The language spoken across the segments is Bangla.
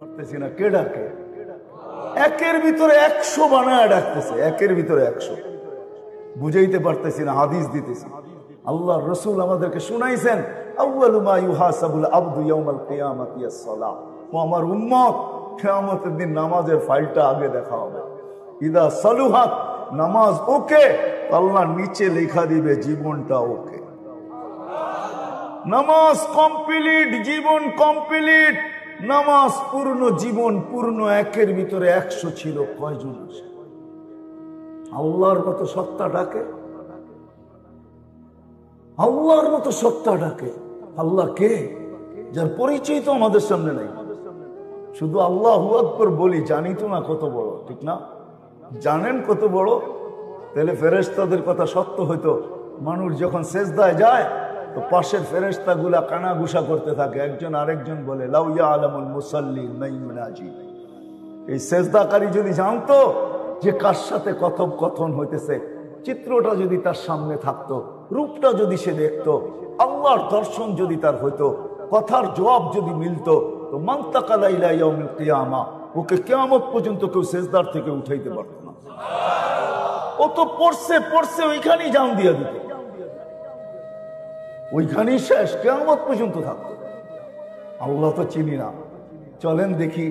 পারতেছি না, কে ডাকে? একের ভিতরে 100 বানায় ডাকতেছে, একের ভিতরে 100। বুঝাইতে পারতেছি না, হাদিস দিতেছি। আল্লাহর রাসূল আমাদেরকে শুনাইছেন, আউয়ালু মা ইউহাসাবুল আবদু ইয়াউমাল কিয়ামাতি আস-সালাহ। ও আমার উম্মত, কিয়ামতের দিন নামাজের ফাইলটা আগে দেখা হবে। ইদা সালুহাত, নামাজ ওকে, আল্লাহ নিচে লেখা দিবে জীবনটা ওকে। নামাজ কমপ্লিট, জীবন কমপ্লিট। নামাজ পূর্ণ, জীবন পূর্ণ। একের ভিতরে 100 ছিল, কয়জন আছে? আল্লাহর মতো সত্তা ডাকে, আল্লাহর মতো সত্তা ডাকে। আল্লাহ কে? যার পরিচয় তো আমাদের সামনে নাই। শুধু আল্লাহু আকবার বলি, জানি তো না কত বড়, ঠিক না? জানেন কত বড়? তাহলে ফেরেশতাদের কথা সত্য হইতো। মানুষ যখন সেজদায় যায় তো পাশের ফেরেশতা গুলা কানাঘুষা করতে থাকে, একজন আরেকজন বলে লাউ ইয়ালামুল মুসাল্লিন মা ইউনাজি। এই সেজদাকারী যদি জানতো যে কার সাথে কথোপকথন হইতেছে, চিত্রটা যদি তার সামনে থাকতো, রূপটা যদি সে দেখতো, আল্লাহর দর্শন যদি তার হইতো, কথার জবাব যদি মিলতো, তো মান তাকালা ইলা ইয়াউমিল কিয়ামা, ওকে কিয়ামত পর্যন্ত কেউ সেজদার থেকে উঠাইতে পারত না। ও তো পড়ছে পড়ছে ওইখানেই জান দিয়ে দিত, ওইখানেই শেষ, কিয়ামত পর্যন্ত থাকতো। আল্লাহ তো চিনি না। চলেন দেখি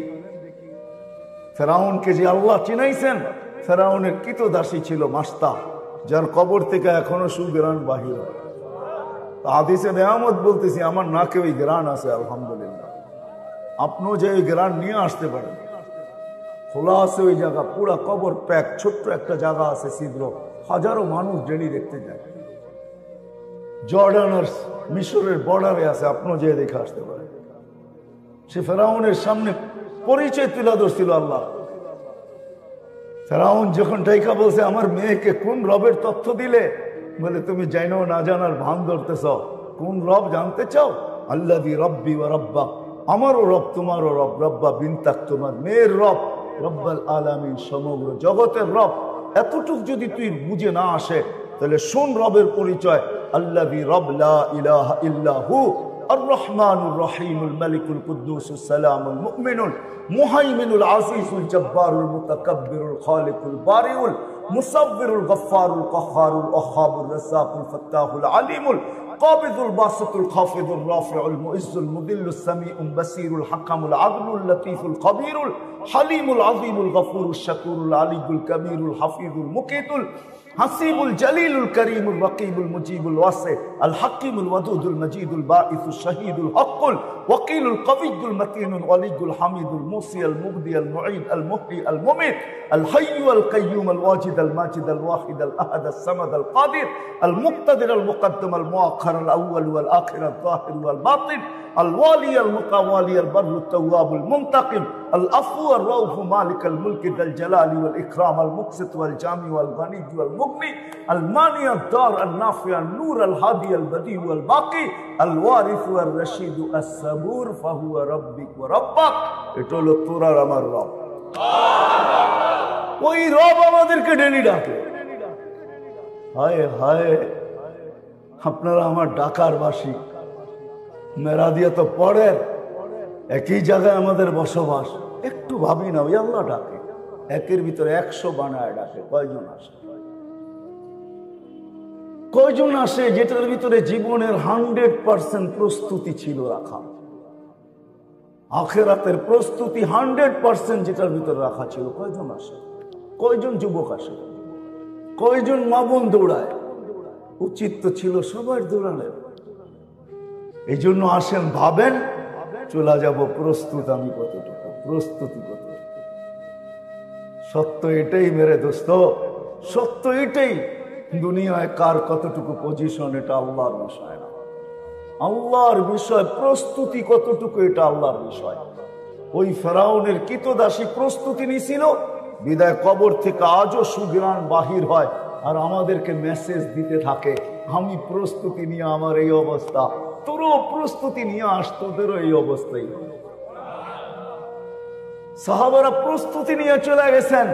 ফেরাউনকে যে আল্লাহ চিনাইছেন। ফেরাউনের কৃতদাসী ছিল মাস্তা, যার কবর থেকে এখনো সুগ্রাণ বাহির হয়। হাদিসে নেয়ামত বলতেছি, আমার নাকে ওই গ্রাণ আছে, আলহামদুলিল্লাহ। আপনিও যে ওই গ্রাণ নিয়ে আসতে পারেন। খোলা আছে ওই জায়গা, পুরা কবর প্যাক, ছোট্ট একটা জায়গা আছে ছিদ্র, হাজারো মানুষ ডেলি দেখতে যায়। জর্ডান আর মিশরের বর্ডারে আছে, আপনিও যে দেখে আসতে পারেন। সে ফেরাউনের সামনে পরিচয় তুলে ধরছিল আল্লাহ। ফেরাউন যখন ডাইকা বলছে, আমার মেয়েকে কোন রবের তথ্য দিলে? বলে, তুমি জানো না জানার ভান ধরতেছ। কোন রব জানতে চাও? আল্লাযী রব্বি ওয়া রাব্বাক, আমারও রব তোমারও রব, রব্বা বিনতাক তোমার মেয়ের রব, রব্বাল আলামিন সমগ্র জগতের রব। এতটুক যদি তুই বুঝে না আসে, তাহলে শোন রবের পরিচয়। আল্লাযী রব লা ইলাহা ইল্লা হু আর রহমানুর রহিমুল মালিকুল কুদ্দুসুস সালামুল মুমিনুল মুহাইমিনুল আজিজুল জব্বারুল মুতাকাব্বিরুল খালিকুল বারিউল মুসাব্বিরুল গফফারুল কহ্হারুল ওয়াহ্হাবুর রাজ্জাকুল ফাত্তাহুল আলিমুল কাবিদুল বাসিতুল খাফিদুর রাফিউল মুইজ্জুল মুদিল্লুস সামিউল বাসিরুল হাকামুল আদলুল লতীফুল খবীরুল হালিমুল আযীমুল গফুরুশ শাকুরুল আলিয়ুল কবীরুল হাফিজুল মুকিতুল হাসিবুল জলিলুল করিমুল রকিবুল মুজিবুল ওয়াসি আল হাকিমুল ওয়াদুদুল মজিদুল বাঈসুশ শহীদুল হকুল ওয়াকিলুল কবিয়ুল মতিনুল ওয়ালিয়ুল হামিদুল মুসি আল মুগদি আল মুঈদ আল মুহয়ি আল মুমিত আল হাইয়্যু আল কাইয়্যুম আল ওয়াজিদ আল মাজিদ আল ওয়াহিদ আল আহাদ আল সামাদ আল কাদির আল মুক্তাদির আল মুকদ্দম আল মুআখ্খার আল আউয়াল ওয়াল আখির আল যাহির ওয়াল বাতিন আল ওয়ালি আল মুতাওয়ালি আল বাররুত তাওয়াবুল মুনতাকিম আল আফু আর রাউফ মালিক আল মুলক যাল জালালি ওয়াল ইকরাম আল মুকসিত ওয়াল জামি ওয়াল গনি ওয়াল মুগনি আল মানি আদ দার আল নাফি আল নূর আল হাদি আল বদি ওয়াল বাকি আল ওয়ারিস ওয়াল রশিদ আস সাবুর ফাহুয়া রাব্বিক ওয়া রাব্বাক। এটা হলো তোর আর আমার রব। ওই রব আমাদেরকে ডেলি ডাকে। হায় হায়, আপনারা আমার ঢাকার বাসী, মেরা দিয়ে তো পড়েন, একই জায়গায় আমাদের বসবাস। একটু ভাবি না, ওই আল্লাহ ডাকে, একের ভিতরে 100 বানায় ডাকে। কয়জন আসে? কয়জন আসে যেটার ভিতরে জীবনের 100% প্রস্তুতি ছিল রাখা, আখিরাতের প্রস্তুতি 100% যেটার ভিতরে রাখা ছিল? কয়জন আসে? কয়জন যুবক আসে? কয়জন মা বোন দৌড়ায়? উচিত তো ছিল সবার দৌড়ানোর। এই জন্য আসেন, ভাবেন, চলে যাব প্রস্তুত আমি কতটুকু, প্রস্তুতি কতটুকু। সত্য এটাই মেরে দোস্ত, সত্য এটাই। দুনিয়ায় কার কতটুকু পজিশন, এটা আল্লাহর বিষয় না, আল্লাহর বিষয়। প্রস্তুতি কতটুকু, এটা আল্লাহর বিষয়। ওই ফেরাউনের কৃতদাসী প্রস্তুতি নিছিল, বিদায় কবর থেকে আজও সুঘ্রাণ বাহির হয়, আর আমাদেরকে মেসেজ দিতে থাকে, আমি প্রস্তুতি নিয়ে আমার এই অবস্থা, তোরও প্রস্তুতি নিয়ে আস, তোদেরও এই অবস্থাই। সাহাবারা প্রস্তুতি নিয়ে চলে গেছেন,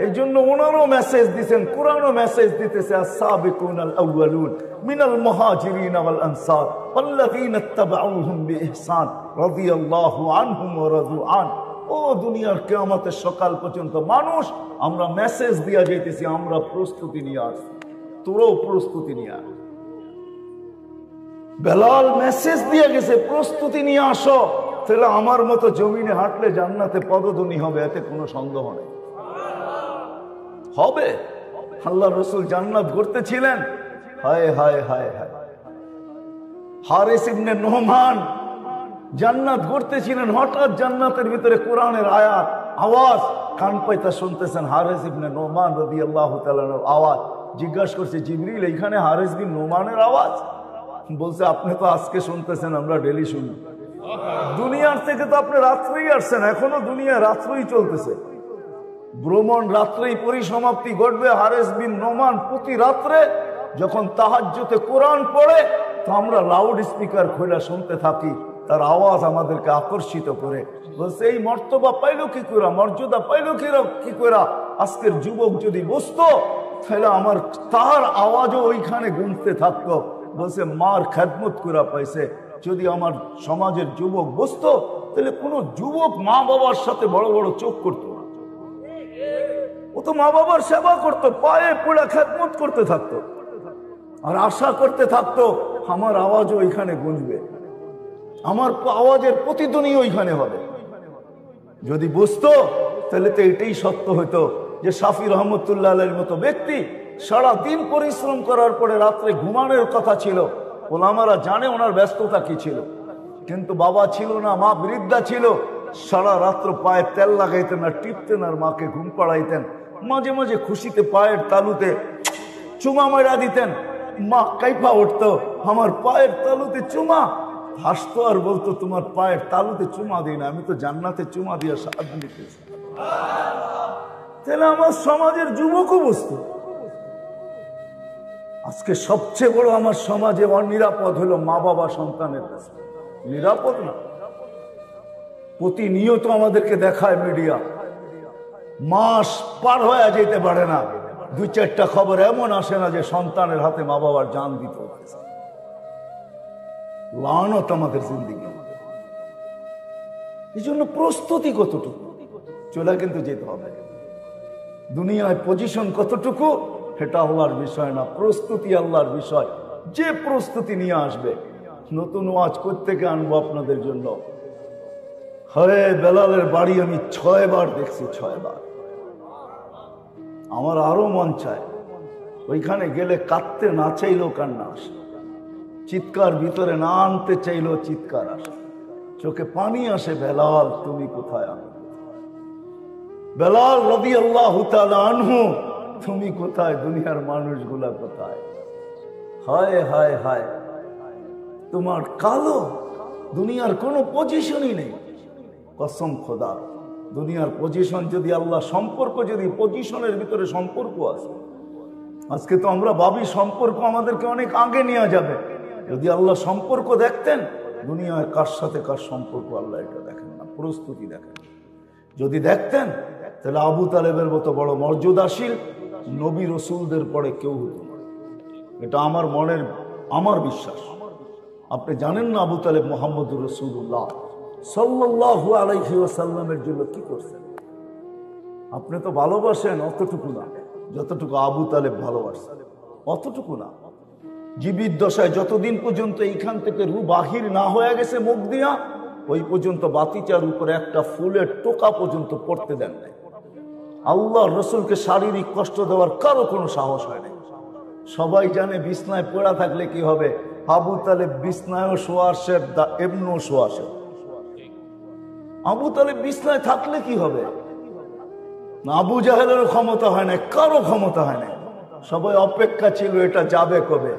এই জন্য ওনারও মেসেজ দিচ্ছেন, কোরআনও মেসেজ দিতেছে, আস-সাবিকুনাল আউয়ালুন মিনাল মুহাজিরিন ওয়াল আনসার ওয়াল্লাযীনা ইত্তাবাউহুম বিইহসান রাদিয়াল্লাহু আনহুম ওয়া রাদু আন ও দুনিয়ার কিয়ামতের সকাল পর্যন্ত মানুষ আমরা মেসেজ দিয়া যাইতেছি, আমরা প্রস্তুতি নিয়ে আসছি, তোরাও প্রস্তুতি নিয়ে আস। বেলাল মেসেজ দিয়ে গেছে প্রস্তুতি নিয়ে আসো, তাহলে আমার মতো জমিনে হাঁটলে জান্নাতে পদধ্বনি হবে, এতে কোনো সন্দেহ নেই। হবে। আল্লাহ রসুল জান্নাত করতেছিলেন, হায় হায় হায় হায়, হারিস ইবনে নোমান জান্নাত করতেছিলেন, হঠাৎ জান্নাতের ভিতরে কোরআনের আয়াত আওয়াজ কান পাইতা শুনতেছেন। হারিস ইবনে নোমান রাদিয়াল্লাহু তাআলার আওয়াজ। জিজ্ঞাসা করছে, জিবরিল এইখানে হারিস বিন নোমানের আওয়াজ? বলছে, আপনি তো আজকে শুনতেছেন, আমরা ডেলি শুনি। দুনিয়ার থেকে তো আপনি রাত্রেই আসছেন, এখনো দুনিয়া রাত্রেই চলতেছে, ভ্রমণ রাত্রেই পরিসমাপ্তি ঘটবে। হারিস বিন নোমান প্রতি রাত্রে যখন তাহাজ্জুদে কোরআন পড়ে, তো আমরা লাউড স্পিকার খুলে শুনতে থাকি, তার আওয়াজ আমাদেরকে আকর্ষিত করে। বলছে, এই মর্তবা পাইলো কি করে, মর্যাদা পাইলো কি করে? আজকের যুবক যদি বসতো, তাহলে আমার তার আওয়াজও ওইখানে গুনতে থাকতো। বলছে, মার খেদমত করে পাইছে। যদি আমার সমাজের যুবক বসতো, তাহলে কোনো যুবক মা বাবার সাথে বড় বড় চোখ করতো না, ও তো মা বাবার সেবা করতো, পায়ে পড়ে খেদমত করতে থাকতো, আর আশা করতে থাকতো আমার আওয়াজও ওইখানে গুনবে, আমার আওয়াজের প্রতিধ্বনি ওইখানে হবে। যদি বুঝতো, তাহলে তো এটাই সত্য হইতো যে শাফি রহমতুল্লাহ আলাইহির মতো ব্যক্তি সারাদিন পরিশ্রম করার পরে রাত্রে ঘুমানোর কথা ছিল। ওলামারা জানে ওনার ব্যস্ততা কি ছিল, কিন্তু বাবা ছিল না, মা বৃদ্ধা ছিল, সারা রাত্র পায়ে তেল লাগাইতেন আর টিপতেন আর মাকে ঘুম পাড়াইতেন। মাঝে মাঝে খুশিতে পায়ের তালুতে চুমা মারা দিতেন, মা কাইফা উঠতো, আমার পায়ের তালুতে চুমা। হাসতো আর বলতো, তোমার পায়ের তালুতে চুমা দিই না, আমি তো জান্নাতে চুমা দিয়ে সাহায্য নিতেছি। তাহলে আমার সমাজের যুবকও বুঝতো। আজকে সবচেয়ে বড় আমার সমাজে অনিরাপদ হলো মা বাবা সন্তানের কাছে। নিরাপদ না, প্রতিনিয়ত আমাদেরকে দেখায় মিডিয়া, মাস পার হয়ে যেতে পারে না, দুই চারটা খবর এমন আসে না যে সন্তানের হাতে মা বাবার জান দিতে হচ্ছে। লানত আমাদের জিন্দিগি। এই জন্য প্রস্তুতি কতটুকু, চলে কিন্তু যেতে হবে। দুনিয়ায় পজিশন কতটুকু এটা আল্লাহর বিষয় না, প্রস্তুতি আল্লাহর বিষয়। যে প্রস্তুতি নিয়ে আসবে, নতুন ওয়াজ করতে আনবো আপনাদের জন্য। হয়ে বেলালের বাড়ি আমি 6 বার দেখছি, 6 বার। আমার আরো মন চায় ওইখানে গেলে কাঁদতে না চাইলেও কান্না আসে, চিৎকার ভিতরে না আনতে চাইলেও চিৎকার আসে, চোখে পানি আসে। বেলাল তুমি কোথায়? আমি বেলাল রাদিয়াল্লাহু তাআলা আনহু, তুমি কোথায়? দুনিয়ার মানুষগুলা কোথায়? হায় হায় হায়, তোমার কালো, দুনিয়ার কোনো পজিশনই নেই। কসম খোদা, দুনিয়ার পজিশন যদি আল্লাহ সম্পর্ক, যদি পজিশনের ভিতরে সম্পর্ক আছে, আজকে তো আমরা ভাবি সম্পর্ক আমাদেরকে অনেক আগে নিয়ে যাবে। যদি আল্লাহ সম্পর্ক দেখতেন, দুনিয়ায় কার সাথে কার সম্পর্ক আল্লাহ এটা দেখেন না, প্রস্তুতি দেখেন। যদি দেখতেন, তাহলে আবু তালেবের মতো বড় মর্যাদাশীল নবী রসুলদের পরে কেউ হতো না। এটা আমার মনের, আমার বিশ্বাস। আপনি জানেন না আবু তালেব মুহাম্মদুর রাসূলুল্লাহ সাল্লাল্লাহু আলাইহি ওয়াসাল্লামের জন্য কি করছেন? আপনি তো ভালোবাসেন অতটুকু না যতটুকু আবু তালেব ভালোবাসেন, অতটুকু না। জীবিত দশায় যতদিন পর্যন্ত এইখান থেকে রূহ বাহির না হয়ে গেছে মুখ দিয়া, ওই পর্যন্ত বাতিচার উপরে একটা ফুলের টোকা পর্যন্ত পড়তে দেন নাই। আল্লাহ রসুলকে শারীরিক কষ্ট দেওয়ার কারো কোনো সাহস হয় নাই। সবাই জানে বিছনায় পড়া থাকলে কি হবে। আবু তালেব বিছনায়ও শোয়া আসে, এমনও শোয়া আসে। আবু তালেব বিছনায় থাকলে কি হবে? না আবু জাহেলেরও ক্ষমতা হয় না, কারো ক্ষমতা হয় না। সবাই অপেক্ষা ছিল এটা যাবে কবে।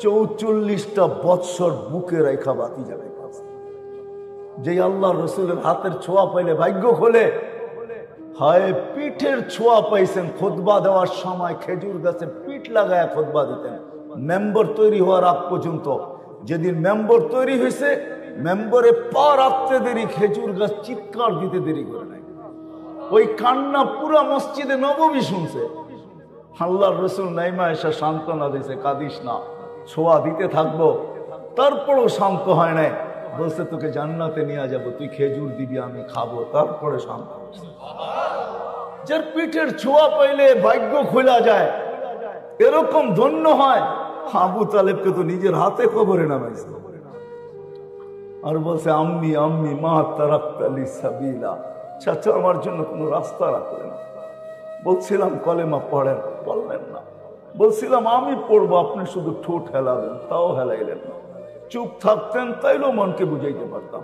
44টা বৎসর বুকে রেখা বাতি যাবে। যে আল্লাহ রসুলের হাতের ছোঁয়া পাইলে ভাগ্য খোলে। হায়, পিঠের ছোঁয়া পাইছেন। খুতবা দেওয়ার সময় খেজুর গাছের পিঠ লাগায় খুতবা দিতেন, মেম্বার তৈরি হওয়ার আগ পর্যন্ত। যেদিন মেম্বার তৈরি হয়েছে, মেম্বারে পা রাখতে দেরি, খেজুর গাছ চিৎকার দিতে দেরি করে নাই। ওই কান্না পুরা মসজিদে নববী শুনছে। আল্লাহর রসুল নাইমা এসে সান্ত্বনা দিয়েছে, কাঁদিস না, ছোঁয়া দিতে থাকবো। তারপরও শান্ত হয় নাই। বলছে তোকে জান্নাতে নিয়ে যাব, তুই খেজুর দিবি আমি খাবো, তারপরে শান্ত। যার পিঠের ছোঁয়া পাইলে ভাগ্য খোলা যায়, এরকম ধন্য হয়। আবু তালেবকে তো নিজের হাতে কবরে নামাইছে, আর বলছে আম্মি আম্মি মা তারাক্তালি সাবিলা, চাচা আমার জন্য কোনো রাস্তা রাখলেন। বলছিলাম কলেমা পড়েন, বললেন না। বলছিলাম আমি পড়বো, আপনি শুধু ঠোঁট হেলাবেন, তাও হেলাইলেন না। চুপ থাকতেন তাইলেও মনকে বুঝাইতে পারতাম,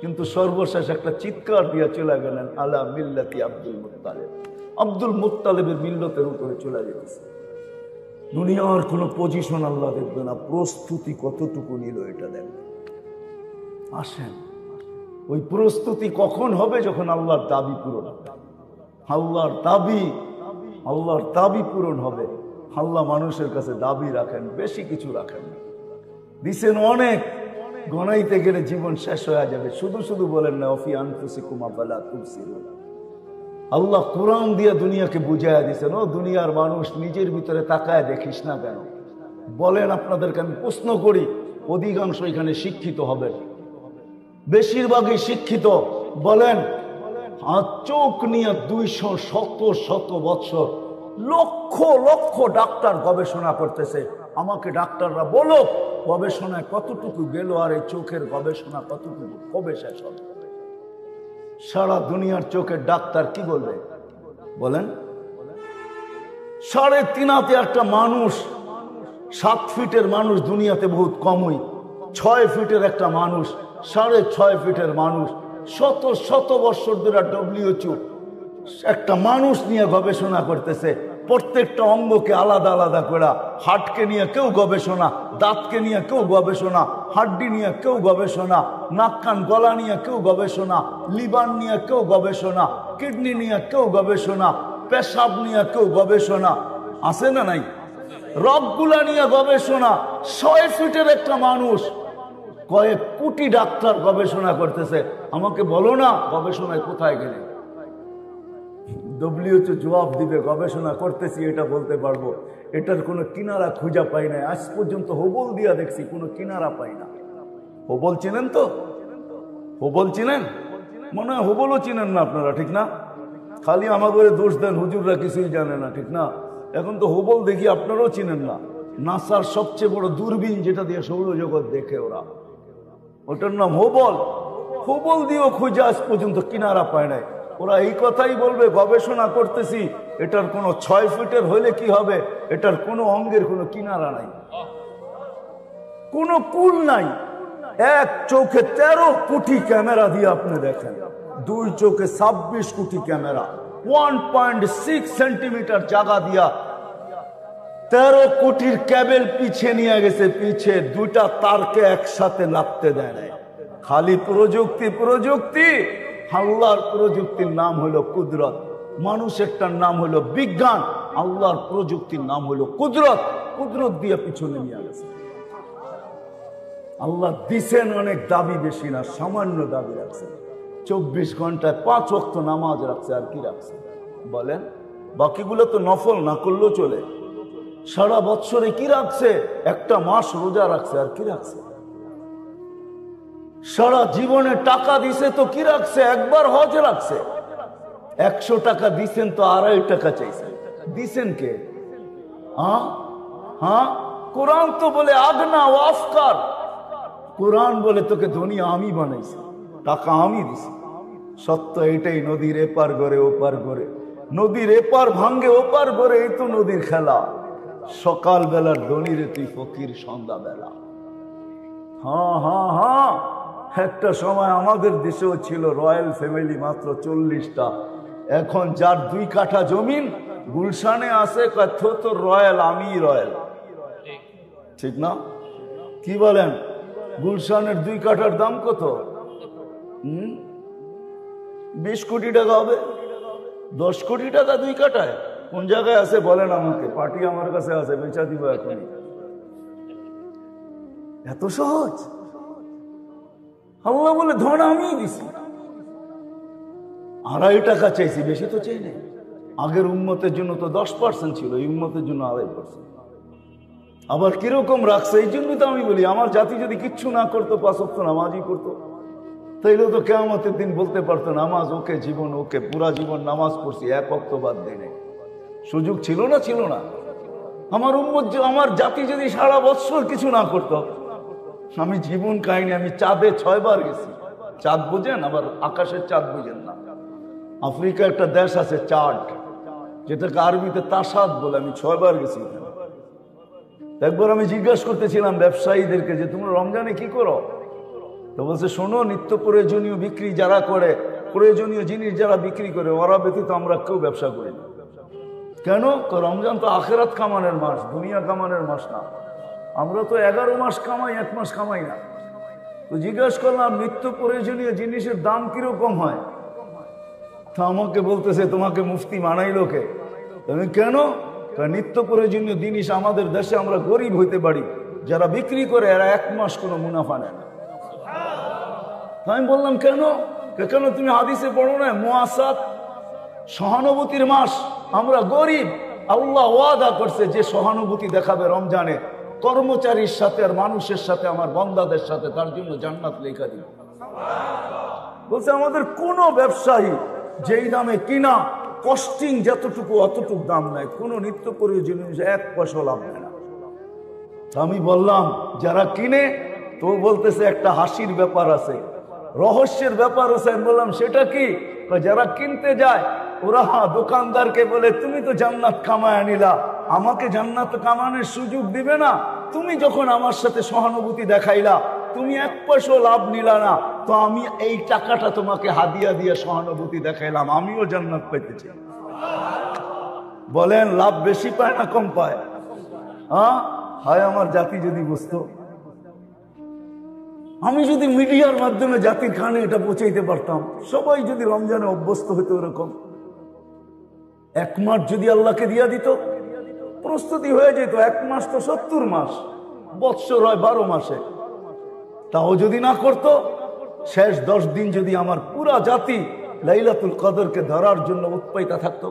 কিন্তু সর্বশেষ একটা চিৎকার দিয়ে চলে গেলেন আলা মিল্লাতি আব্দুল মুত্তালিব। আব্দুল মুত্তালিবের মিল্লতের উপরে চলে যেতেছে। দুনিয়ার কোনো পজিশন আল্লাহ দেখবে না, প্রস্তুতি কতটুকু নিল এটা দেখবে। আসেন, ওই প্রস্তুতি কখন হবে? যখন আল্লাহর দাবি পূরণ হবে। আল্লাহর দাবি পূরণ হবে। আল্লাহ মানুষের কাছে দাবি রাখেন, বেশি কিছু রাখেন না। দিছেন অনেক, গণাইতে গেলে জীবন শেষ হয়ে যাবে। শুধু শুধু বলেন না অফি আনফুসিকুম আফালা তুবসিরুন। আল্লাহ কোরআন দিয়ে দুনিয়াকে বুঝাইয়া দিছেন, ও দুনিয়ার মানুষ নিজের ভিতরে তাকায় দেখিস না কেন? বলেন আপনাদেরকে আমি প্রশ্ন করি, অধিকাংশ এখানে শিক্ষিত হবেন, বেশিরভাগই শিক্ষিত। বলেন চোখ নিয়ে 200 বছর লক্ষ লক্ষ ডাক্তার গবেষণা করতেছে। আমাকে ডাক্তাররা বলো গবেষণায় কতটুকু গেল, আর এই চোখের গবেষণা কতটুকু, কবে শেষ হবে? সারা দুনিয়ার চোখের ডাক্তার কি বলবে বলেন? 3.5 একটা মানুষ, 7 ফিটের মানুষ দুনিয়াতে বহুত কমই। 6 ফিটের একটা মানুষ, 6.5 ফিটের মানুষ, শত শত বছর ধরে WHO একটা মানুষ নিয়ে গবেষণা করতেছে। প্রত্যেকটা অঙ্গকে আলাদা আলাদা করে, হার্টকে নিয়ে কেউ গবেষণা, দাঁতকে নিয়ে কেউ গবেষণা, হাড্ডি নিয়ে কেউ গবেষণা, নাক কান গলা নিয়ে কেউ গবেষণা, লিভার নিয়ে কেউ গবেষণা, কিডনি নিয়ে কেউ গবেষণা, পেশাব নিয়ে কেউ গবেষণা, আছে না নাই? রগগুলা নিয়ে গবেষণা। 6 ফিটের একটা মানুষ, কয়েক কোটি ডাক্তার গবেষণা করতেছে। আমাকে বলো না গবেষণায় কোথায় গেলে? WHO জবাব দিবে গবেষণা করতেছি, এটা বলতে পারবো। এটার কোনো কিনারা খুঁজা পাই না। আজ পর্যন্ত হোবল দিয়া দেখছি, কোনো কিনারা পাই না। হোবল চিনেন তো? হোবল চিনেন? মনে হয় হোবলও চিনেন না আপনারা, ঠিক না? খালি আমাদের দোষ দেন, হুজুররা কিছুই জানে না, ঠিক না? এখন তো হোবল দেখি আপনারাও চিনেন না। নাসার সবচেয়ে বড় দূরবীন, যেটা দিয়ে সৌরজগৎ দেখে ওরা, ওটার নাম হোবল। হোবল দিয়েও খুঁজে আজ পর্যন্ত কিনারা পায় নাই। ওরা এই কথাই বলবে গবেষণা করতেছি, এটার কোনো 6 ফিটের হইলে কি হবে? এটার কোনো অঙ্গের কোনো কিনারা নাই, কোনো কুল নাই। এক চোখে 13 কোটি ক্যামেরা দিয়ে আপনি দেখেন, 2 চোখে 26 কোটি ক্যামেরা, 1.6 সেন্টিমিটার জায়গা দিয়া 13 কোটির ক্যাবেল পিছিয়ে নিয়ে গেছে। পিছে 2টা তারকে একসাথে লাগতে দেয় নাই। খালি প্রযুক্তি প্রযুক্তি। আল্লাহর প্রযুক্তির নাম হলো কুদরত, মানুষেরটার নাম হলো বিজ্ঞান, আল্লাহর প্রযুক্তির নাম হলো কুদরত। কুদরত দিয়ে পিছনে নিয়ে গেছে। আল্লাহ দিছেন অনেক, দাবি বেশি না, সামান্য দাবি রাখছে। 24 ঘন্টায় 5 ওয়াক্ত নামাজ রাখছে, আর কি রাখছে বলেন? বাকিগুলো তো নফল, না করলেও চলে। সারা বছরে কি রাখছে? একটা মাস রোজা রাখছে, আর কি রাখছে? সারা জীবনে টাকা দিছে তো কি রাখছে? একবার হজ রাখছে। 100 টাকা দিছেন তো 2.5 টাকা চাইছেন, দিছেন কে? হ্যাঁ, কোরআন তো বলে আগনা ও আফকার। কোরআন বলে তোকে ধনী আমি বানাইছি, টাকা আমি দিছি। সত্য এটাই, নদীর এপার গড়ে ওপার গড়ে, নদীর এপার ভাঙ্গে ওপার গড়ে, এই তো নদীর খেলা। সকাল বেলার ধনীরে তুই ফকির সন্ধ্যা বেলা। হ্যাঁ, একটা সময় আমাদের দেশেও ছিল রয়্যাল ফ্যামিলি, মাত্র 40টা। এখন যার 2 কাঠা জমিন গুলশানে আছে, তো রয়্যাল, আমি রয়্যাল, ঠিক না? কি বলেন? গুলশানের 2 কাঠার দাম কত? 20 কোটি টাকা হবে। 10 কোটি টাকা 2 কাঠায়? কোন জায়গায় আছে বলেন আমাকে? পার্টি আমার কাছে আছে, বেচা দিব এখনই। এত সহজ? আল্লাহ বলে ধন আমি দিছি। 2.5 টাকা চাইছি, বেশি তো চাই নাই। আগের উম্মতের জন্য তো 10% ছিল, এই উম্মতের জন্য 2.5%। আবার কিরকম রাখছে, এই জন্য তো আমি বলি আমার জাতি যদি কিচ্ছু না করতো, 5 ওয়াক্ত নামাজই করতো, তাইলে তো কিয়ামতের দিন বলতে পারতো নামাজ ওকে, জীবন ওকে, পুরা জীবন নামাজ পড়ছি, 1 ওয়াক্ত বাদ দেয় নাই। সুযোগ ছিল না? ছিল না? আমার উম্মত, আমার জাতি যদি সারা বছর কিছু না করতো, আমি জীবন কাহিনী, আমি চাঁদে 6 বার গেছি। চাঁদ বুঝেন? আবার আকাশের চাঁদ বুঝেন না? আফ্রিকা একটা দেশ আছে চাঁদ, যেটাকে আরবিতে তাসাদ বলে, আমি 6 বার গেছি। একবার আমি জিজ্ঞাসা করতেছিলাম ব্যবসায়ীদেরকে যে তোমরা রমজানে কি করো? তো বলছে শোনো, নিত্য প্রয়োজনীয় বিক্রি যারা করে, প্রয়োজনীয় জিনিস যারা বিক্রি করে, ওরা ব্যতীত আমরা কেউ ব্যবসা করি না। কেন? রমজান তো আখেরাত কামানের মাস, দুনিয়া কামানের মাস না। আমরা তো 11 মাস কামাই, 1 মাস কামাই না। তো জিজ্ঞাসা করলাম নিত্য প্রয়োজনীয় জিনিসের দাম কিরকম হয়? তো আমাকে বলতেছে তোমাকে মুফতি মানাইলো কে? তুমি কেন? নিত্য প্রয়োজনীয় জিনিস আমাদের দেশে আমরা গরিব হইতে পারি, যারা বিক্রি করে এরা 1 মাস কোনো মুনাফা নেয় না। আমি বললাম কেন? কেন তুমি হাদিসে পড়ো না মুআসাত, সহানুভূতির মাস, আমরা গরিব, আল্লাহ ওয়াদা করছে যে সহানুভূতি দেখাবে রমজানে কর্মচারীর সাথে আর মানুষের সাথে, আমার বান্দাদের সাথে, তার জন্য জান্নাত লেখা দিবে। বলছে আমাদের কোন ব্যবসায়ী যেই দামে কিনা, কস্টিং যতটুকু অতটুকু দাম নেয়, কোন নিত্য প্রয়োজনীয় 1 পয়সা লাভ নেয় না। আমি বললাম যারা কিনে, তো বলতেছে একটা হাসির ব্যাপার আছে, রহস্যের ব্যাপার আছে। আমি বললাম সেটা কি? যারা কিনতে যায় ওরা দোকানদারকে বলে তুমি তো জান্নাত কামায় নিলা, আমাকে জান্নাত কামানোর সুযোগ দিবে না? তুমি যখন আমার সাথে সহানুভূতি দেখাইলা, তুমি 1 পয়সা লাভ নিলা না, তো আমি এই টাকাটা তোমাকে হাদিয়া দিয়ে সহানুভূতি দেখাইলাম, আমিও জান্নাত পাইতেছি। বলেন লাভ বেশি পায় না কম পায়? হায় আমার জাতি যদি বুঝতো, আমি যদি মিডিয়ার মাধ্যমে জাতির কানে এটা পৌঁছাইতে পারতাম, সবাই যদি রমজানে অভ্যস্ত হইতো এরকম, 1 মাস যদি আল্লাহকে দিয়া দিত, প্রস্তুতি হয়ে যেত। 1 মাস তো 70 মাস, বৎসর হয় 12 মাসে। তাও যদি না করতো, শেষ 10 দিন যদি আমার পুরা জাতি লাইলাতুল কদরকে ধরার জন্য উৎপাইতা থাকতো,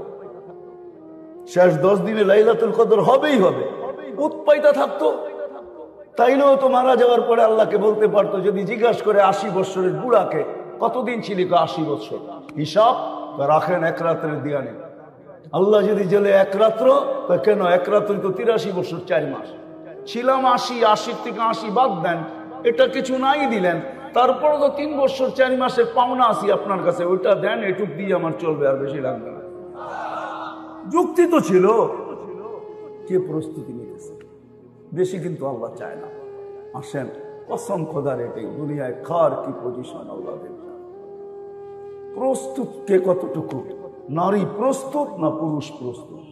শেষ 10 দিনে লাইলাতুল কদর হবেই হবে, উৎপাইতা থাকতো, তাইলেও তো মারা যাওয়ার পরে আল্লাহকে বলতে পারতো, যদি জিজ্ঞাসা করে 80 বছরের বুড়াকে কতদিন ছিলি, 80 বছর, হিসাব রাখেন 1 রাত্রের দিয়া নেই। আল্লাহ যদি জেলে 1 রাত্র, কেন 1 রাত্রি তো 83 বছর 4 মাস ছিলাম, 80 থেকে 80 বাদ দেন, এটা কিছু নাই দিলেন, তারপরে তো 3 বছর 4 মাসের পাওনা আসি আপনার কাছে, ওইটা দেন, এটুক দিয়ে আমার চলবে, আর বেশি লাগবে না। যুক্তি তো ছিল। কে প্রস্তুতি নিতেছে? বেশি কিন্তু আল্লাহ চায় না। আসেন, কসম খোদার, এটাই দুনিয়ায় কার কি পজিশন আল্লাহ দেন। প্রস্তুত কে কতটুকু? নারী প্রস্তুত না পুরুষ প্রস্তুত?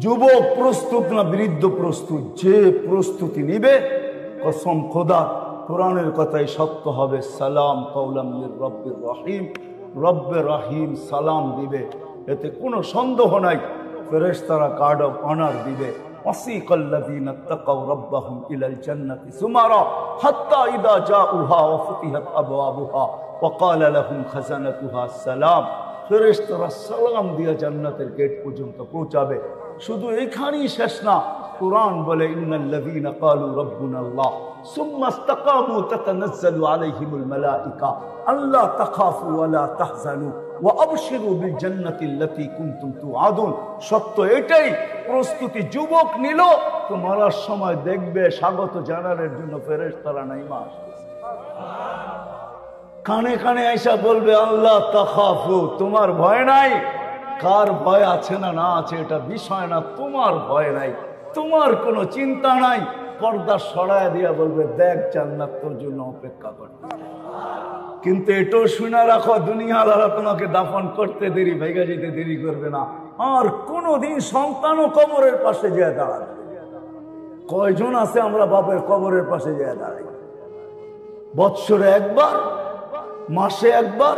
যুবক প্রস্তুত না বৃদ্ধ প্রস্তুত? যে প্রস্তুতি নিবে, কসম খোদা, কোরআনের কথাই সত্য হবে, সালাম কাওলাম মির রব্বির রহিম, রব্বে রহিম সালাম দিবে, এতে কোনো সন্দেহ নাই। ফেরেশতারা কার্ড অফ অনার দিবে। وسيق الذين اتقوا ربهم إلى الجنة زمرا حتى إذا جاءوها وفتحت أبوابها وقال لهم خزنتها السلام। ফেরেশতারা সালাম দিয়ে জান্নাতের গেট পর্যন্ত পৌঁছাবে। শুধু এখানেই শেষ না, কুরআন বলে ইন্নাল্লাযীনা ক্বালু রাব্বুনাল্লাহ সুম্মা ইসতাকামু তাতানাজ্জালু আলাইহিমুল মালায়েকা আল্লা তাখাফু ওয়া লা তাহজানু ওয়া আবশিরু বিল জান্নাতি আল্লাতী কুনতুম তুআদুন। সত্য এটাই, প্রস্তুতি যুবক নিল তো মরার সময় দেখবে স্বাগত জানানোর জন্য ফেরেশতারা নাইমা আসতেছে, কানে কানে আইসা বলবে আল্লাহ তাখাফু, তোমার ভয় নাই। কার ভয় আছে না না আছে এটা বিষয় না, তোমার ভয় নাই, তোমার কোনো চিন্তা নাই। পর্দা সরায় দিয়া বলবে দেখ জান্নাত তোর জন্য অপেক্ষা করতে। কিন্তু এটাও শুনে রাখো, দুনিয়াওয়ালারা তোমাকে দাফন করতে দেরি, ভেঙে যেতে দেরি করবে না। আর কোনদিন সন্তানও কবরের পাশে যেয়ে দাঁড়াবে। কয়জন আছে আমরা বাপের কবরের পাশে যেয়ে দাঁড়াই? বৎসরে একবার, মাসে একবার,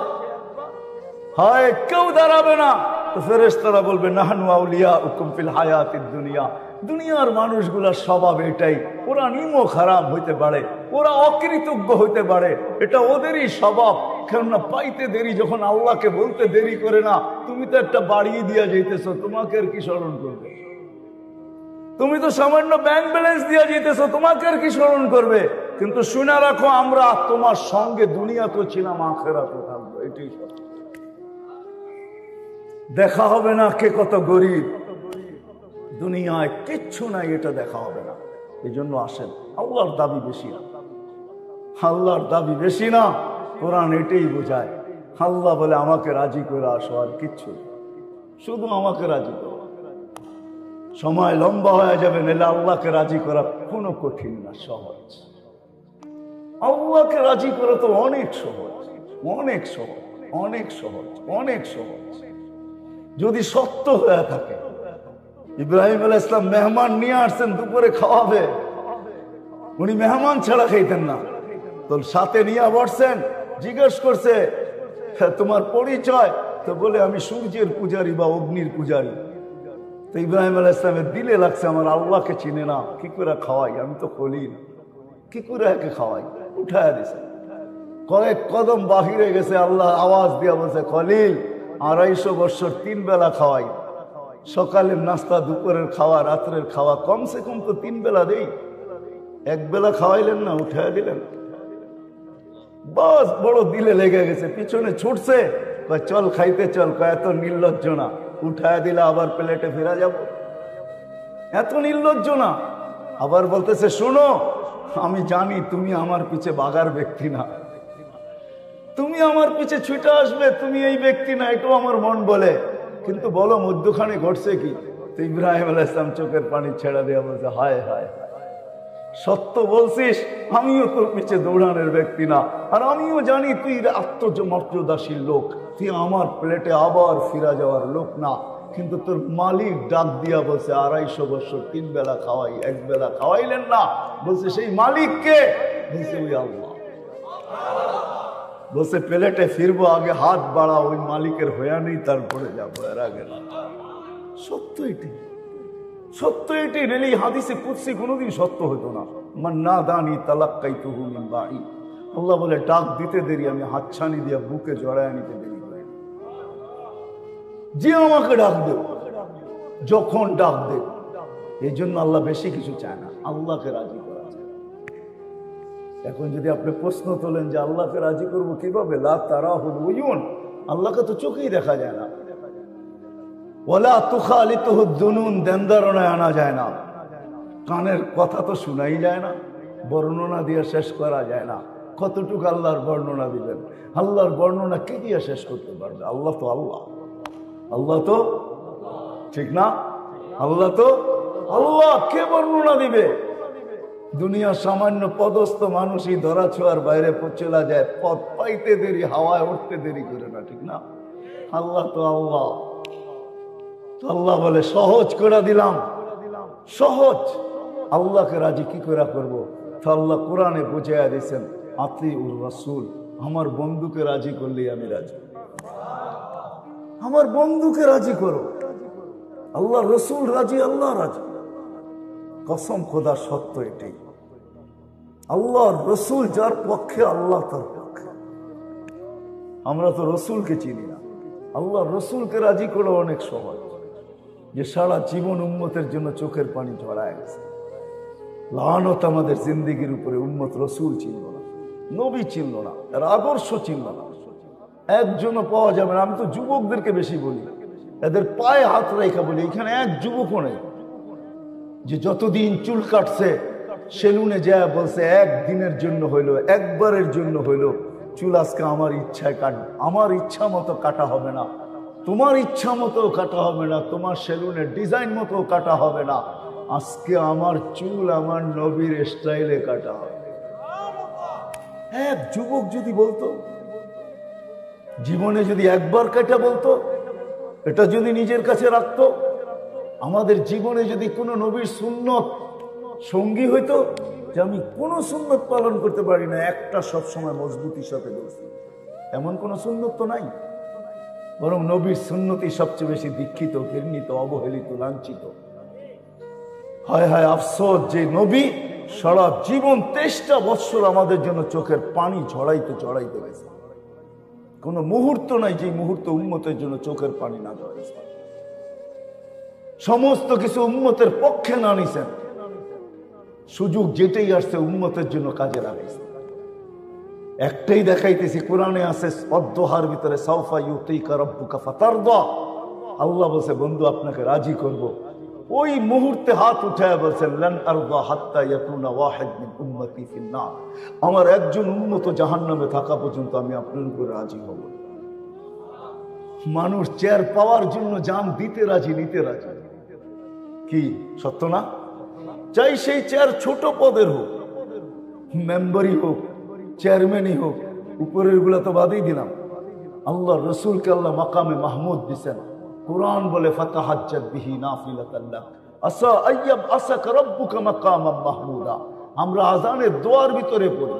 হয় কেউ দাঁড়াবে না। তো ফেরেশতারা বলবে নাহনু আউলিয়াউকুম ফিল হায়াতিদ দুনিয়া। দুনিয়ার মানুষগুলার স্বভাব এটাই, ওরা নিমক হারাম হইতে পারে, ওরা অকৃতজ্ঞ হইতে পারে, এটা ওদেরই স্বভাব। কেননা পাইতে দেরি, যখন আল্লাহকে বলতে দেরি করে না, তুমি তো একটা বাড়িয়ে দিয়া যাইতেছ, তোমাকে আর কি স্মরণ করবে? তুমি তো সামান্য ব্যাংক ব্যালেন্স দিয়ে যেতেছো, তোমাকে আর কি স্মরণ করবে? কিন্তু শুনে রাখো, আমরা তোমার সঙ্গে দুনিয়া তো ছিলাম, আখিরাতে থাকবো। এটাই সত্য। দেখা হবে না কে কত গরিব, দুনিয়ায় কিচ্ছু নাই, এটা দেখা হবে না। এই জন্য আসেন, আল্লাহর দাবি বেশি না, আল্লাহর দাবি বেশি না। কোরআন এটাই বোঝায়। আল্লাহ বলে আমাকে রাজি করে আসো, আর কিচ্ছু, শুধু আমাকে রাজি করো। সময় লম্বা হয়ে যাবে, নাহলে আল্লাহকে রাজি করা কোনো কঠিন না, সহজ। আল্লাহকে রাজি করা তো অনেক সহজ, অনেক সহজ, অনেক সহজ, অনেক সহজ, যদি সত্য হয়ে থাকে। ইব্রাহিম আলাইহিস সালাম মেহমান নিয়ে আসছেন, দুপুরে খাওয়াবে, উনি মেহমান ছাড়া খাইতেন না। তো সাথে নিয়ে বসছেন, জিজ্ঞেস করছে তোমার পরিচয়, তো বলে আমি সূর্যের পূজারী বা অগ্নির পূজারী। তো ইব্রাহিম আলাইহিস সালামের দিলে লাগছে আমার আল্লাহকে চিনে না, কি করে খাওয়াই, আমি তো খলিল, কি করে একে খাওয়াই। উঠায় দিছে, কয়েক কদম বাহিরে গেছে, আল্লাহ আওয়াজ দিয়া বলছে, খলিল 250 বছর 3 বেলা খাওয়াই, সকালের নাস্তা, দুপুরের খাওয়া, রাত্রের খাওয়া, কমসে কম তো 3 বেলা দেই, 1 বেলা খাওয়াইলেন না, উঠায় দিলেন। বাস বড় দিলে লেগে গেছে, পিছনে ছুটছে, চল খাইতে চল, এত নির্লজ্জ না, উঠায় দিলে আবার প্লেটে ফেরা যাব, এত নির্লজ্জ না। আবার বলতেছে, শোনো, আমি জানি তুমি আমার পিছে বাগার ব্যক্তি না, তুমি আমার পিছে ছুটে আসবে, তুমি এই ব্যক্তি না, এটাও আমার মন বলে, কিন্তু বলো মধ্যখানে ঘটছে কি? তো ইব্রাহিম আলাইহিস সালাম চোখের পানি ছেড়ে দেওয়া বলছে, হায় হায়, সত্য বলছিস, আমিও তোর পিছে দৌড়ানোর ব্যক্তি না, আর আমিও জানি তুই আত্মমর্যাদাশীল লোক, তুই আমার প্লেটে আবার ফিরা যাওয়ার লোক না, কিন্তু তোর মালিক ডাক দিয়া বলছে 250 বছর 3 বেলা খাওয়াই, 1 বেলা খাওয়াইলেন না, বলছে সেই মালিককে, বলছে ওই আল্লাহ। বলছে প্লেটে ফিরবো, আগে হাত বাড়া, ওই মালিকের হইয়া নেই, তারপরে যাবো, এর আগে না। সত্য এটি, সত্য এটি, রেলি হাদিসে কুদসি কোনোদিন সত্য হতো না। মান নাদানি তালাক্কাইতুহু মিন বাঈদ, আল্লাহ বলে ডাক দিতে দেরি, আমি হাতছানি দিয়ে বুকে জড়ায় নিতে দেরি করি। যে আমাকে ডাক দেব, যখন ডাক দেব, এই জন্য আল্লাহ বেশি কিছু চায় না, আল্লাহকে রাজি করা চায়। এখন যদি আপনি প্রশ্ন তোলেন যে আল্লাহকে রাজি করবো কিভাবে, লা তারাহুল উয়ুন, আল্লাহকে তো চোখেই দেখা যায় না, ওয়ালা তুখালিতুহু দুনুন, দেনদারণায় আনা যায় না, কানের কথা তো শোনাই যায় না, বর্ণনা দিয়ে শেষ করা যায় না। কতটুকু আল্লাহর বর্ণনা দিবেন? আল্লাহর বর্ণনা কে দিয়ে শেষ করতে পারবে? আল্লাহ তো আল্লাহ, আল্লাহ তো, ঠিক না? আল্লাহ তো আল্লাহ, কে বর্ণনা দিবে? দুনিয়ার সামান্য পদস্থ মানুষই ধরা ছোঁয়ার বাইরে চলে যায়, পথ পাইতে দেরি, হাওয়ায় উঠতে দেরি করে না, ঠিক না? আল্লাহ তো আল্লাহ। আল্লাহ বলে সহজ করে দিলাম, সহজ। আল্লাহকে রাজি কি করে করবো? তো আল্লাহ কোরআনে বুঝাইয়া দিয়েছেন, আতিউর রাসূল, আমার বন্ধুকে রাজি করলেই আমি রাজি, আমার বন্ধুকে রাজি করো। আল্লাহ রসুল রাজি, আল্লাহ রাজি। কসম খোদা, সত্য এটাই। আল্লাহ রসুল যার পক্ষে, আল্লাহ তার পক্ষে। আমরা তো রসুলকে চিনি না, আল্লাহ রসুলকে রাজি করা অনেক সহজ। যে সারা জীবন উম্মতের জন্য চোখের পানি ঝরায় গেছে, লানত আমাদের জিন্দেগির উপরে, উম্মত রসুল চিনল না, নবী চিনল না, এর আদর্শ চিনল না। একজনও পাওয়া যাবে না। আমি তো যুবকদেরকে বেশি বলি, এদের পায়ে হাত রেখা বলি, এখানে এক যুবকও নেই যে যতদিন চুল কাটছে সেলুনে যায় বলছে একদিনের জন্য হইলো, একবারের জন্য হইলো চুল আজকে আমার ইচ্ছায় কাটবে। আমার ইচ্ছা মতো কাটা হবে না, তোমার ইচ্ছা মতো কাটা হবে না, তোমার সেলুনের ডিজাইন মতো কাটা হবে না, আজকে আমার চুল আমার নবীর স্টাইলে কাটা হবে। এক যুবক যদি বলতো, জীবনে যদি একবার কাটা বলতো, এটা যদি নিজের কাছে রাখতো, আমাদের জীবনে যদি কোনো নবীর সুন্নত সঙ্গী হইতো, যে আমি কোনো সুন্নত পালন করতে পারি না, একটা সবসময় মজবুতির সাথে বলছি, এমন কোনো সুন্নত তো নাই। বরং নবীর সুন্নতি সবচেয়ে বেশি দীক্ষিত, ঘৃণিত, অবহেলিত, লাঞ্ছিত। হায় হায় আফসোস, যে নবী সারা জীবন 23টা বৎসর আমাদের জন্য চোখের পানি ঝরাইতে ঝরাইতে গেছে, কোনো মুহূর্ত নাই যে মুহূর্ত উম্মতের জন্য চোখের পানি না ঝরাইছে। সমস্ত কিছু উম্মতের পক্ষে না নিছেন, সুযোগ যেটাই আসছে উম্মতের জন্য কাজে লাগাইছে। একটাই দেখাইতেছি, কোরআনে আছে অদ্দোহার ভিতরে সাউফা ইউতিকা রাব্বুকা ফাতারদা। আল্লাহ বলছে বন্ধু আপনাকে রাজি করব। ওই মুহূর্তে হাত উঠায় বলছেন লান আরদা হাত্তা ইয়াকুনা ওয়াহিদ মিন উম্মতি ফিন নার, আমার একজন উম্মত জাহান্নামে থাকা পর্যন্ত আমি আপনার উপর রাজি হব। মানুষ চেয়ার পাওয়ার জন্য জান দিতে রাজি, নিতে রাজি। কি সত্য না? চাই সেই চেয়ার ছোট পদের হোক, মেম্বারই হোক, চেয়ারম্যানই হোক, উপরের গুলা তো বাদই দিলাম। আল্লাহ রসুলকে আল্লাহ মাকামে মাহমুদ দিছেন। কুরআন বলে ফাতাহাজ্জাত বিহি নাফিলাতান লাক আসা আইয়াব আসাকা রাব্বুকা মাকামাম মাহমুদা। আমরা আযানের দোয়ার ভিতরে পড়ি,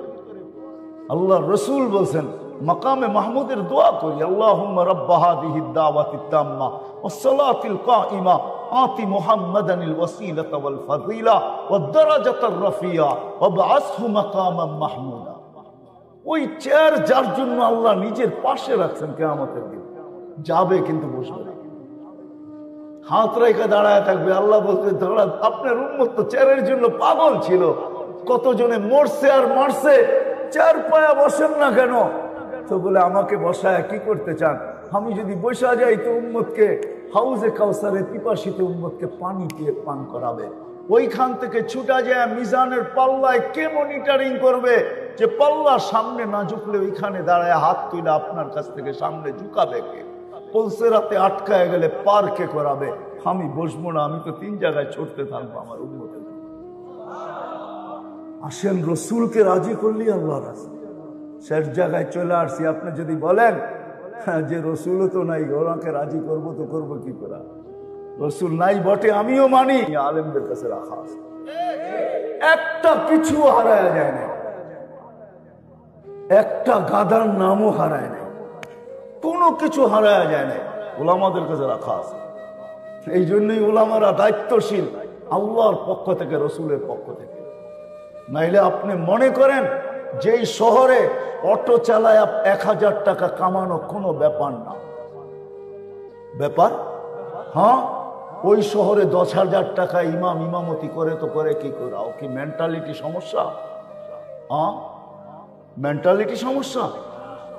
আল্লাহ রসুল বলছেন মাকামে মাহমুদের দোয়া করি, আল্লাহুম্মা রাব্বা হাযিহিদ দাওয়াতিত তাম্মা ওয়াস সালাতিল কাইমা আতি মুহাম্মাদানিল ওয়াসিলাতা ওয়াল ফাযিলা ওয়াদ দারাজাতার রাফিয়া ওয়াবআসহু মাকামাম মাহমুদা। ওই চেয়ার যার জন্য আল্লাহ নিজের পাশে রাখছেন কিয়ামতের দিন, যাবে কিন্তু বসবে না, হাত রেখে দাঁড়ায় থাকবে। আল্লাহ বলতে দাঁড়া, আপনার উম্মত তো চেয়ারের জন্য পাগল ছিল, কতজনে মরছে আর মারছে, চেয়ার পায়া বসেন না কেন? তো বলে আমাকে বসায় কি করতে চান? আমি যদি বসা যাই তো উম্মতকে হাউজে কাউসারে পিপাসিত উম্মতকে পানি দিয়ে পান করাবে। ওইখান থেকে ছুটা যায় মিজানের পাল্লায় কে মনিটরিং করবে যে পাল্লার সামনে না ঝুঁকলে ওইখানে দাঁড়ায় হাত তুলে আপনার কাছ থেকে সামনে ঝুঁকাবে কে? পলসেরাতে আটকায় গেলে পার্কে করাবে। আমি বসবো না, আমি তো 3 জায়গায় ছুটতে থাকবো আমার উম্মতের। আসেন রসুলকে রাজি করলি আল্লাহ রাজি। শেষ জায়গায় চলে আসছি। আপনি যদি বলেন যে রসুলও তো নাই, ওনাকে রাজি করবো তো করবো কি করে? রসুল নাই বটে, আমিও মানি, আলেমদের কাছে রাখা আছে। একটা কিছু হারায় যায় না, একটা গাদার নামও হারায় না, কোনো কিছু হারায় যায় না, ওলামাদের কাছে রাখা আছে। এই জন্যই ওলামারা দায়িত্বশীল আল্লাহর পক্ষ থেকে, রসুলের পক্ষ থেকে। নাইলে আপনি মনে করেন যেই শহরে অটো চালায় 1000 টাকা কামানো কোনো ব্যাপার না, ব্যাপার? হ্যাঁ, ওই শহরে 10,000 টাকা ইমাম ইমামতি করে তো করে কি করে? ও কি মেন্টালিটি সমস্যা? হ্যাঁ, মেন্টালিটি সমস্যা,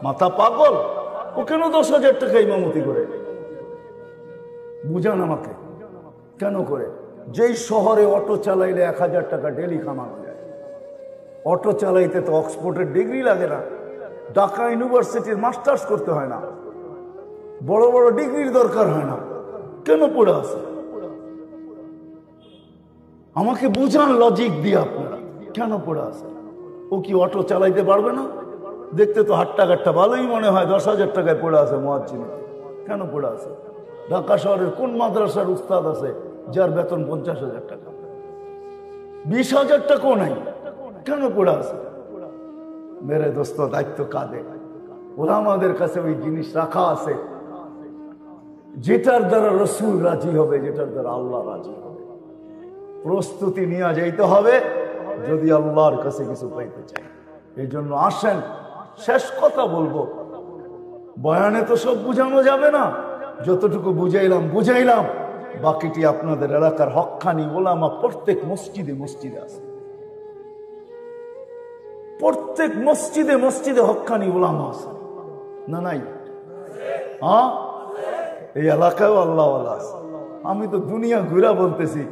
মাথা পাগল। ও কেন 10,000 টাকা ইমামতি করে? বুঝান আমাকে, কেন করে? যেই শহরে অটো চালাইলে 1000 টাকা ডেলি কামানো যায়। অটো চালাইতে তো অক্সফোর্ডের ডিগ্রি লাগে না, ঢাকা ইউনিভার্সিটির মাস্টার্স করতে হয় না, বড় বড় ডিগ্রির দরকার হয় না, কেন পড়ে আছে? আমাকে বুঝান লজিক দিয়ে আপনারা, কেন পড়ে আছে? ও কি অটো চালাইতে পারবে না? দেখতে তো হাট্টাঘাটটা ভালোই মনে হয়, 10,000 টাকায় পড়ে আছে মুয়াজ্জিনিতে, কেন পড়ে আছে? ঢাকা শহরের কোন মাদ্রাসার উস্তাদ আছে যার বেতন 50,000 টাকা? 20,000 টাকাও নাই, কেন পড়ে আছে? মেরে দোস্ত, দায়িত্ব কাঁদে। ওরা আমাদের কাছে ওই জিনিস রাখা আছে যেটার দ্বারা রসুল রাজি হবে, যেটার দ্বারা আল্লাহ রাজি হবে। প্রস্তুতি নিয়ে যাইতে হবে যদি আল্লাহর কাছে কিছু পাইতে চাই। এই জন্য আসেন, শেষ কথা বলবো, বয়ানে তো সব বুঝানো যাবে না, যতটুকু বুঝাইলাম, বাকিটি আপনাদের এলাকার হক্কানি ওলামা প্রত্যেক মসজিদে মসজিদে আছে, প্রত্যেক মসজিদে মসজিদে হক্কানি ওলামা আছে না নাই? হ্যাঁ, এই এলাকায় আল্লাহ আছে। আমি তো দুনিয়া ঘুরা বলতেছি,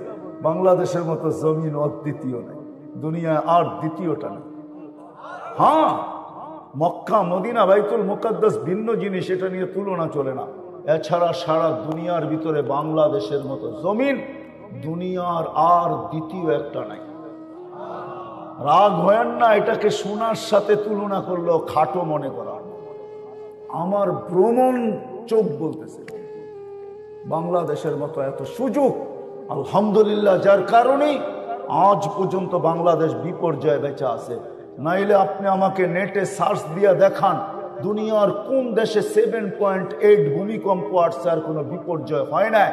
বাংলাদেশের মতো জমিন অদ্বিতীয় নাই, দুনিয়ায় আর দ্বিতীয়টা নেই। হ্যাঁ, মক্কা মদিনা বাইতুল মুকাদ্দাস ভিন্ন জিনিস, এটা নিয়ে তুলনা চলে না। এছাড়া সারা দুনিয়ার ভিতরে বাংলাদেশের মতো জমিন দুনিয়ার আর দ্বিতীয় একটা নাই। রাগ হয় না, এটাকে সোনার সাথে তুলনা করলেও খাটো মনে করা। আমার ভ্রমণ চোখ বলতেছে বাংলাদেশের মতো এত সুযোগ আলহামদুলিল্লাহ, যার কারণেই আজ পর্যন্ত বাংলাদেশ বিপর্যয়ে বেঁচে আছে। নাইলে আপনি আমাকে নেটে সার্চ দিয়ে দেখান দুনিয়ার কোন দেশে 7.8 ভূমিকম্প আসছে আর কোনো বিপর্যয় হয় না।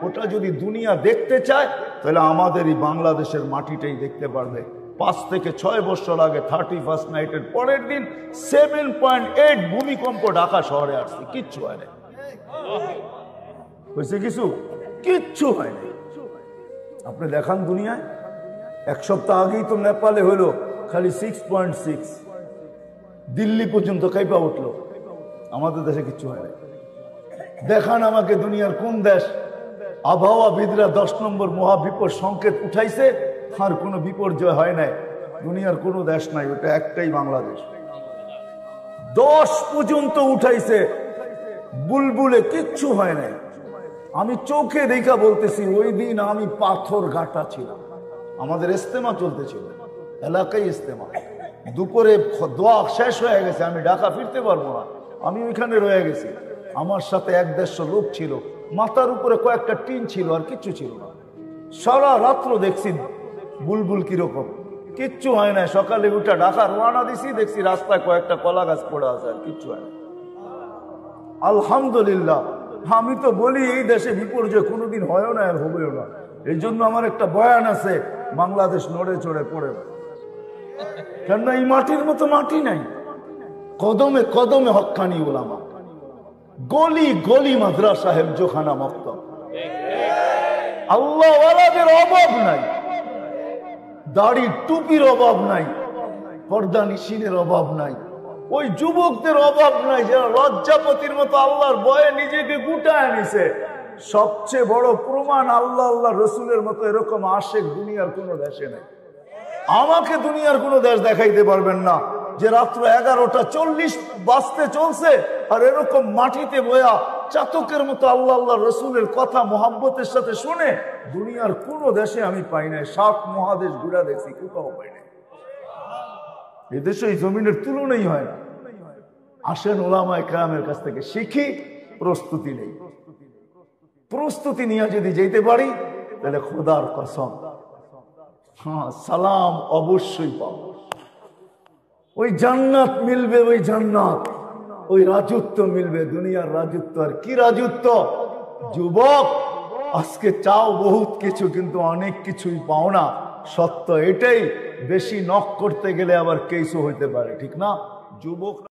ওটা যদি দুনিয়া দেখতে চায় তাহলে আমাদের এই বাংলাদেশের মাটিটাই দেখতে পারবে। 5 থেকে 6 বছর আগে 31st নাইটের পরের দিন 7.8 ভূমিকম্প ঢাকা শহরে আসছে, কিচ্ছু হয় না। হয়েছে কিছু? কিচ্ছু হয়নি। আপনি দেখান দুনিয়ায়, এক সপ্তাহ আগেই তো নেপালে হলো খালি 6.6, দিল্লি পর্যন্ত কাইপা উঠলো। আমাদের দেশে কিচ্ছু হয় না। দেখান আমাকে দুনিয়ার কোন দেশ আবহাওয়াবিদরা 10 নম্বর মহাবিপদ সংকেত উঠাইছে আর কোনো বিপর্যয় হয় নাই? দুনিয়ার কোনো দেশ নাই, ওটা একটাই বাংলাদেশ। 10 পর্যন্ত উঠাইছে, বুলবুলে কিচ্ছু হয় নাই। আমি চোখে দেখা বলতেছি, ওই দিন আমি পাথর ঘাটা ছিলাম, আমাদের ইস্তেমা চলতেছিল, এলাকায় ইস্তেমা। দুপুরে দোয়া শেষ হয়ে গেছে, আমি ঢাকা ফিরতে পারবো না, আমি ওইখানে রয়ে গেছি। আমার সাথে 1-150 লোক ছিল, মাথার উপরে কয়েকটা টিন ছিল, আর কিচ্ছু ছিল না। সারা রাত্র দেখছি বুলবুল কিরকম, কিচ্ছু হয় না। সকালে উঠে ঢাকা রওনা দিছি, দেখছি রাস্তায় কয়েকটা কলা গাছ পড়ে আছে, আর কিচ্ছু হয় না। আলহামদুলিল্লাহ। আমি তো বলি এই দেশে বিপর্যয় কোনোদিন হয়ও না, আর হবেও না। এই জন্য আমার একটা বয়ান আছে, বাংলাদেশ নড়ে চড়ে পড়ে না। কেননা এই মাটির মতো মাটি নাই। কদমে কদমে হক্কানি ওলামা, গলি গলি মাদ্রাসা হেফজোখানা মক্তব। আল্লাহওয়ালাদের অভাব নাই, দাড়ি টুপির অভাব নাই, পর্দা নিশিনের অভাব নাই, ওই যুবকদের অভাব নাই যারা লজ্জাপতির মতো আল্লাহর ভয়ে নিজেকে গুটায় নিছে। সবচেয়ে বড় প্রমাণ, আল্লাহ আল্লাহ রসুলের মতো এরকম আশেক দুনিয়ার কোন দেশে নেই। আমাকে দুনিয়ার কোন দেশ দেখাইতে পারবেন না যে রাত্র 11:40 বাজতে চলছে আর এরকম মাটিতে বয়া চাতকের মতো আল্লাহ আল্লাহ রসুলের কথা মোহাব্বতের সাথে শুনে। দুনিয়ার কোন দেশে আমি পাই নাই। 7 মহাদেশ ঘুরা দেখছি, কোথাও পাই নাই। এদেশে এই জমিনের তুলনাই হয় না। আসেন ওলামায়ে কেরামের কাছ থেকে শিখি। প্রস্তুতি নেই, প্রস্তুতি নিয়ে যদি যেতে পারি তাহলে খোদার কসম, হ্যাঁ, সালাম অবশ্যই পাবো। ওই জান্নাত মিলবে, ওই জান্নাত, ওই রাজত্ব মিলবে। দুনিয়ার রাজত্ব আর কি রাজত্ব? যুবক, আজকে চাও বহুত কিছু, কিন্তু অনেক কিছুই পাও না। সত্য এটাই। বেশি নক করতে গেলে আবার কেসও হইতে পারে, ঠিক না যুবক?